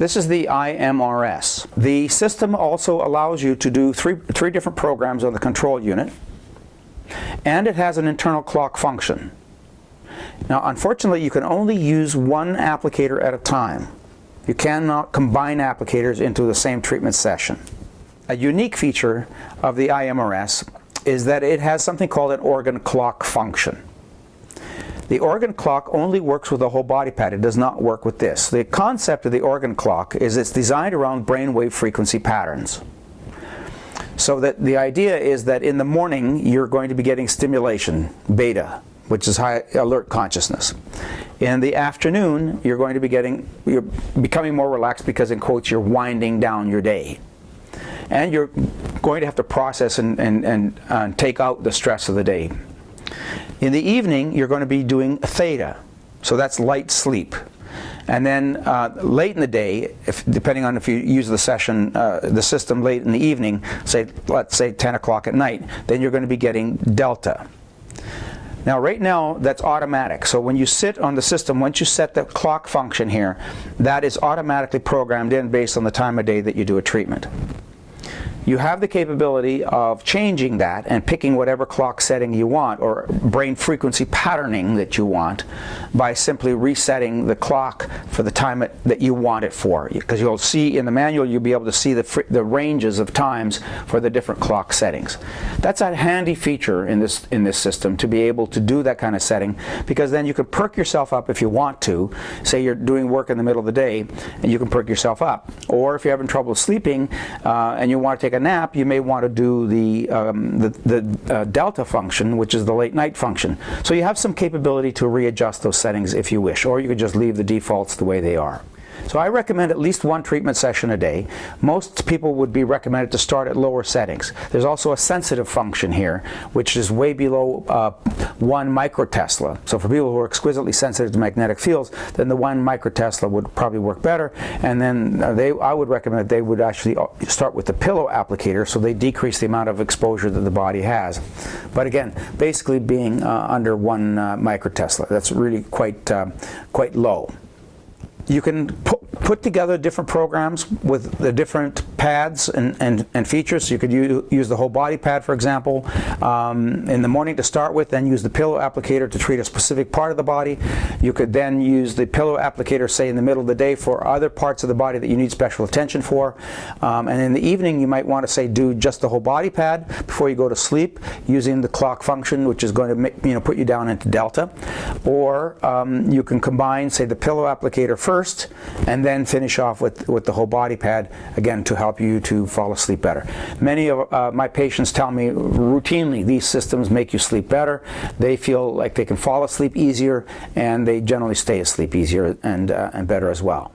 This is the iMRS. The system also allows you to do three different programs on the control unit, and it has an internal clock function. Now, unfortunately, you can only use one applicator at a time. You cannot combine applicators into the same treatment session. A unique feature of the iMRS is that it has something called an organ clock function. The organ clock only works with a whole body pad. It does not work with this. The concept of the organ clock is it's designed around brainwave frequency patterns. So that the idea is that in the morning you're going to be getting stimulation, beta, which is high alert consciousness. In the afternoon you're becoming more relaxed because, in quotes, you're winding down your day. And you're going to have to process and take out the stress of the day. In the evening, you're going to be doing theta, so that's light sleep. And then late in the day, depending on if you use the system late in the evening, let's say 10 o'clock at night, then you're going to be getting delta. Now, right now, that's automatic. So when you sit on the system, once you set the clock function here, that is automatically programmed in based on the time of day that you do a treatment. You have the capability of changing that and picking whatever clock setting you want, or brain frequency patterning that you want, by simply resetting the clock for the time that you want it for. Because you'll see in the manual, you'll be able to see the ranges of times for the different clock settings. That's a handy feature in this system, to be able to do that kind of setting, because then you can perk yourself up if you want to. Say you're doing work in the middle of the day and you can perk yourself up. Or if you're having trouble sleeping and you want to take a nap, you may want to do the delta function, which is the late night function. So you have some capability to readjust those settings if you wish, or you could just leave the defaults the way they are. So I recommend at least one treatment session a day. Most people would be recommended to start at lower settings. There's also a sensitive function here, which is way below 1 microtesla. So for people who are exquisitely sensitive to magnetic fields, then the 1 microtesla would probably work better. And then I would recommend that they would actually start with the pillow applicator, so they decrease the amount of exposure that the body has. But again, basically being under 1 microtesla. That's really quite low. You can put together different programs with the different pads and features. So you could use the whole body pad, for example, in the morning to start with, then use the pillow applicator to treat a specific part of the body. You could then use the pillow applicator, say, in the middle of the day for other parts of the body that you need special attention for. And in the evening, you might want to, say, do just the whole body pad before you go to sleep, using the clock function, which is going to put you down into delta. Or you can combine, say, the pillow applicator first, and then finish off with the whole body pad, again, to help you to fall asleep better. Many of my patients tell me routinely these systems make you sleep better. They feel like they can fall asleep easier, and they generally stay asleep easier and better as well.